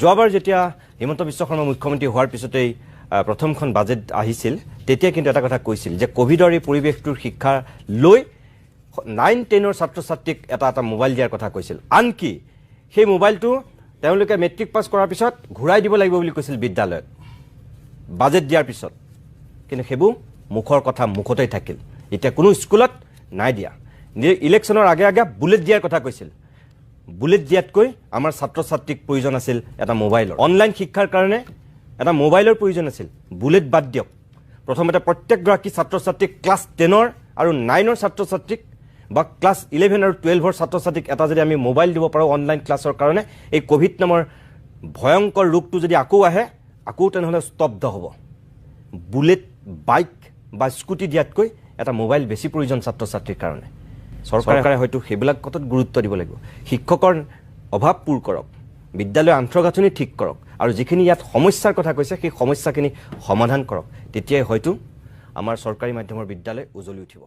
যোৱাবাৰ যেতিয়া হিমন্ত বিশ্ব শৰ্মা মুখ্যমন্ত্ৰী হোৱাৰ পিছতেই প্ৰথমখন বাজেট আহিছিল তেতিয়া কিন্তু এটা কথা কৈছিল যে কোভিডৰ এই পৰিৱেশটোৰ শিক্ষা লৈ 9-10ৰ ছাত্ৰ-ছাত্ৰীক এটা মোবাইল দিয়াৰ কথা কৈছিল আনকি সেই মোবাইলটো তেওঁলোকে মেট্ৰিক পাছ কৰাৰ পিছত ঘূৰাই দিব লাগিব বুলি কৈছিল বিদ্যালয়ত বাজেট দিয়াৰ পিছত কিন্তু হেবু মুখৰ কথা মুখতেই থাকিল এতিয়া কোনো স্কুলত নাই দিয়া ইলেকশ্যনৰ আগে আগে বুলেট দিয়াৰ কথা কৈছিল বুলেট দিয়াতকৈ আমাৰ ছাত্ৰ-ছাত্ৰীক প্ৰয়োজন আছিল এটা মোবাইলৰ অনলাইন শিক্ষাৰ কাৰণে এটা মোবাইলৰ প্ৰয়োজন আছিল বুলেট বাদ দিয়ক প্ৰথমতে প্ৰত্যেকগৰাকী ছাত্ৰ-ছাত্ৰীক ক্লাছ 10ৰ আৰু 9ৰ ছাত্ৰ-ছাত্ৰীক বা ক্লাছ 11 আৰু 12ৰ ছাত্ৰ-ছাত্ৰীক এটা যদি আমি মোবাইল দিব পাৰোঁ অনলাইন ক্লাছৰ কাৰণে এই কোভিড নামৰ ভয়ংকৰ ৰোগটো যদি আকৌ আহে আকৌ তেনেহ'লে স্তব্ধ হ'ব বুলেট বাইক বা স্কুটি দিয়াতকৈ এটা মোবাইল বেছি প্ৰয়োজন ছাত্ৰ-ছাত্ৰীৰ কাৰণে চৰকাৰে হয়তো সেইবিলাক কথাত গুৰুত্ব দিব লাগিব শিক্ষকৰ অভাৱ পূৰ কৰক বিদ্যালয়ৰ আন্তঃগাঁথনি ঠিক কৰক আৰু যিখিনি ইয়াত সমস্যাৰ কথা কৈছে সেই সমস্যাখিনি সমাধান কৰক তেতিয়াই হয়তো আমাৰ চৰকাৰী মাধ্যমৰ বিদ্যালয় উজ্বলি উঠিব